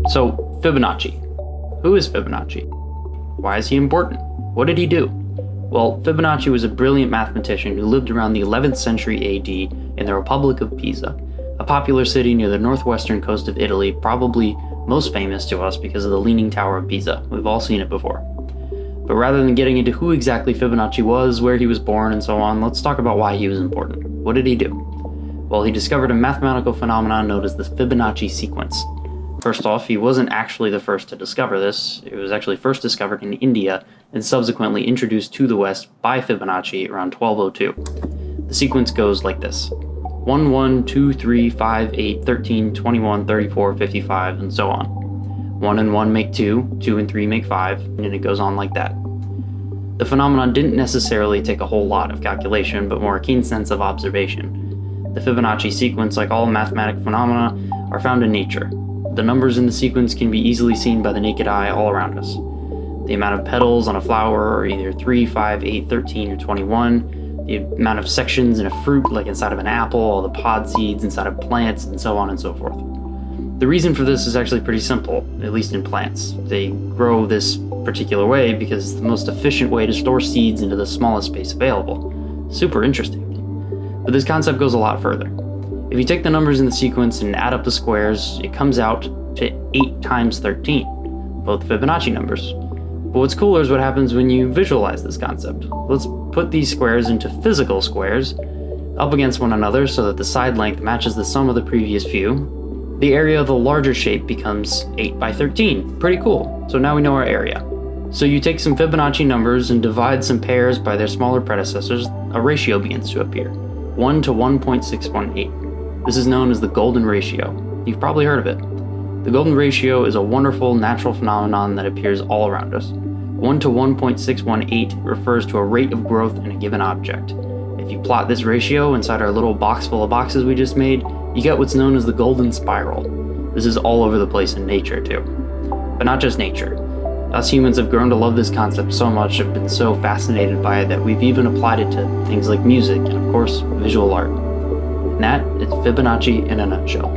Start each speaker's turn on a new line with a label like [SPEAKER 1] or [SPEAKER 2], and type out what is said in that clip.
[SPEAKER 1] So, Fibonacci. Who is Fibonacci? Why is he important? What did he do? Well, Fibonacci was a brilliant mathematician who lived around the 11th century AD in the Republic of Pisa, a popular city near the northwestern coast of Italy, probably most famous to us because of the Leaning Tower of Pisa. We've all seen it before. But rather than getting into who exactly Fibonacci was, where he was born, and so on, let's talk about why he was important. What did he do? Well, he discovered a mathematical phenomenon known as the Fibonacci sequence. First off, he wasn't actually the first to discover this. It was actually first discovered in India and subsequently introduced to the West by Fibonacci around 1202. The sequence goes like this: 1, 1, 2, 3, 5, 8, 13, 21, 34, 55, and so on. 1 and 1 make 2, 2 and 3 make 5, and it goes on like that. The phenomenon didn't necessarily take a whole lot of calculation, but more a keen sense of observation. The Fibonacci sequence, like all mathematic phenomena, are found in nature. The numbers in the sequence can be easily seen by the naked eye all around us. The amount of petals on a flower are either 3, 5, 8, 13, or 21. The amount of sections in a fruit, like inside of an apple, all the pod seeds inside of plants, and so on and so forth. The reason for this is actually pretty simple, at least in plants. They grow this particular way because it's the most efficient way to store seeds into the smallest space available. Super interesting. But this concept goes a lot further. If you take the numbers in the sequence and add up the squares, it comes out to 8 times 13, both Fibonacci numbers. But what's cooler is what happens when you visualize this concept. Let's put these squares into physical squares up against one another so that the side length matches the sum of the previous few. The area of the larger shape becomes 8 by 13. Pretty cool. So now we know our area. So you take some Fibonacci numbers and divide some pairs by their smaller predecessors, a ratio begins to appear. 1 to 1.618. This is known as the golden ratio. You've probably heard of it. The golden ratio is a wonderful natural phenomenon that appears all around us. 1 to 1.618 refers to a rate of growth in a given object. If you plot this ratio inside our little box full of boxes we just made, you get what's known as the golden spiral. This is all over the place in nature too. But not just nature. Us humans have grown to love this concept so much, have been so fascinated by it that we've even applied it to things like music and of course visual art. And that is Fibonacci in a nutshell.